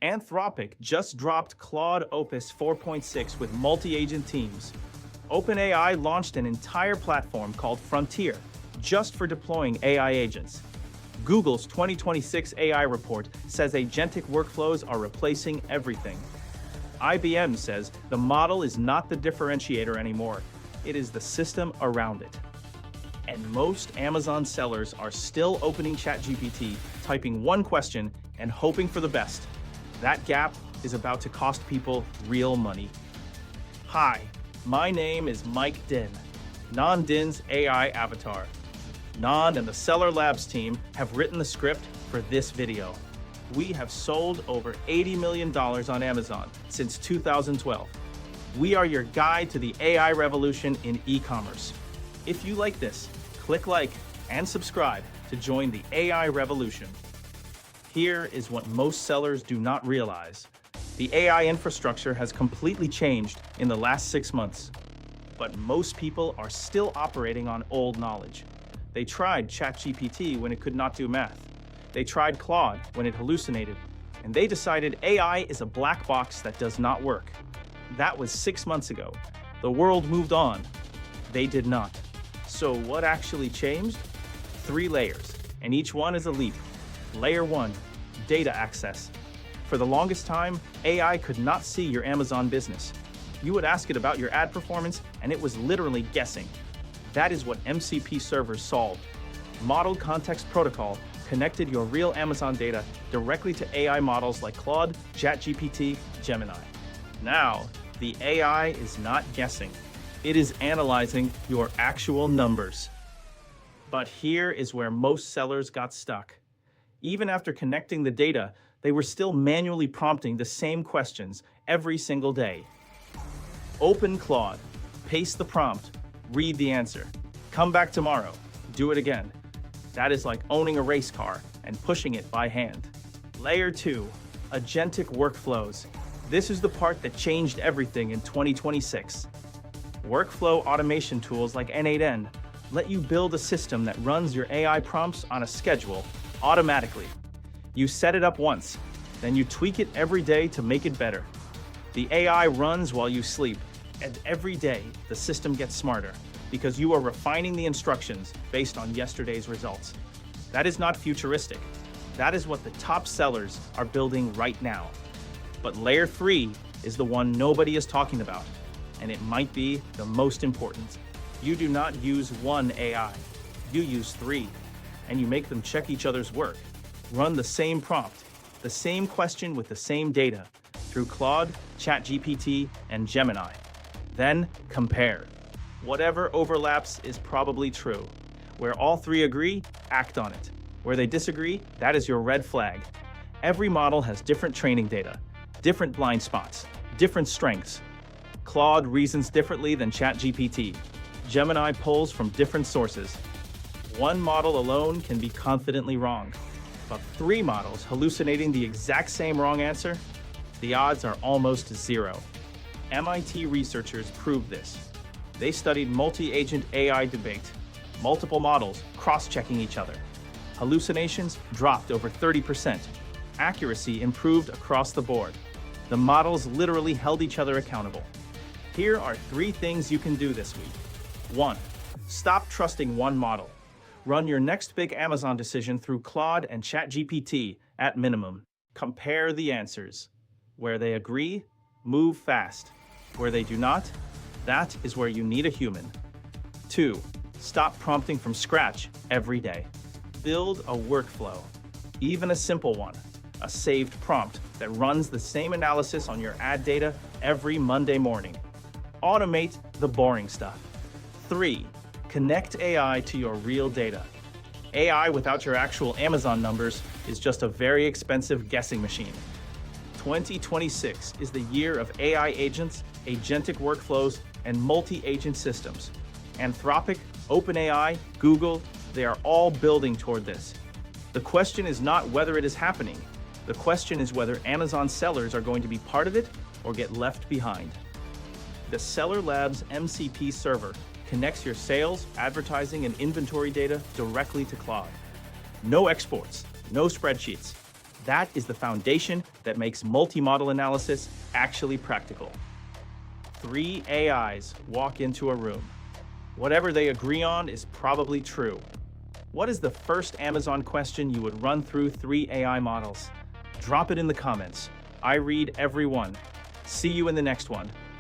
Anthropic just dropped Claude Opus 4.6 with multi-agent teams. OpenAI launched an entire platform called Frontier just for deploying AI agents. Google's 2026 AI report says agentic workflows are replacing everything. IBM says the model is not the differentiator anymore, it is the system around it. And most Amazon sellers are still opening ChatGPT, typing one question, and hoping for the best. That gap is about to cost people real money. Hi, my name is Mike Din, Nan Din's AI avatar. Nan and the Seller Labs team have written the script for this video. We have sold over $80 million on Amazon since 2012. We are your guide to the AI revolution in e-commerce. If you like this, click like and subscribe to join the AI revolution. Here is what most sellers do not realize. The AI infrastructure has completely changed in the last 6 months, but most people are still operating on old knowledge. They tried ChatGPT when it could not do math. They tried Claude when it hallucinated, and they decided AI is a black box that does not work. That was 6 months ago. The world moved on. They did not. So what actually changed? 3 layers, and each one is a leap. Layer 1, data access. For the longest time, AI could not see your Amazon business. You would ask it about your ad performance, and it was literally guessing. That is what MCP servers solved. Model Context Protocol connected your real Amazon data directly to AI models like Claude, ChatGPT, Gemini. Now, the AI is not guessing. It is analyzing your actual numbers. But here is where most sellers got stuck. Even after connecting the data, they were still manually prompting the same questions every single day. Open Claude, paste the prompt, read the answer. Come back tomorrow, do it again. That is like owning a race car and pushing it by hand. Layer 2, agentic workflows. This is the part that changed everything in 2026. Workflow automation tools like N8N let you build a system that runs your AI prompts on a schedule automatically. You set it up once, then you tweak it every day to make it better. The AI runs while you sleep, and every day the system gets smarter because you are refining the instructions based on yesterday's results. That is not futuristic. That is what the top sellers are building right now. But layer 3 is the one nobody is talking about, and it might be the most important. You do not use one AI, you use 3, and you make them check each other's work. Run the same prompt, the same question with the same data through Claude, ChatGPT, and Gemini. Then compare. Whatever overlaps is probably true. Where all 3 agree, act on it. Where they disagree, that is your red flag. Every model has different training data, different blind spots, different strengths. Claude reasons differently than ChatGPT. Gemini pulls from different sources. One model alone can be confidently wrong, but 3 models hallucinating the exact same wrong answer, the odds are almost 0. MIT researchers proved this. They studied multi-agent AI debate, multiple models cross-checking each other. Hallucinations dropped over 30%. Accuracy improved across the board. The models literally held each other accountable. Here are 3 things you can do this week. 1. Stop trusting one model. Run your next big Amazon decision through Claude and ChatGPT at minimum. Compare the answers. Where they agree, move fast. Where they do not, that is where you need a human. 2. Stop prompting from scratch every day. Build a workflow, even a simple one, a saved prompt that runs the same analysis on your ad data every Monday morning. Automate the boring stuff. 3. Connect AI to your real data. AI without your actual Amazon numbers is just a very expensive guessing machine. 2026 is the year of AI agents, agentic workflows, and multi-agent systems. Anthropic, OpenAI, Google, they are all building toward this. The question is not whether it is happening. The question is whether Amazon sellers are going to be part of it or get left behind. The Seller Labs MCP server connects your sales, advertising, and inventory data directly to Claude. No exports, no spreadsheets, That is the foundation that makes multi-model analysis actually practical. 3 AIs walk into a room. Whatever they agree on is probably true. What is the first Amazon question you would run through 3 AI models? Drop it in the comments. I read every one. See you in the next one.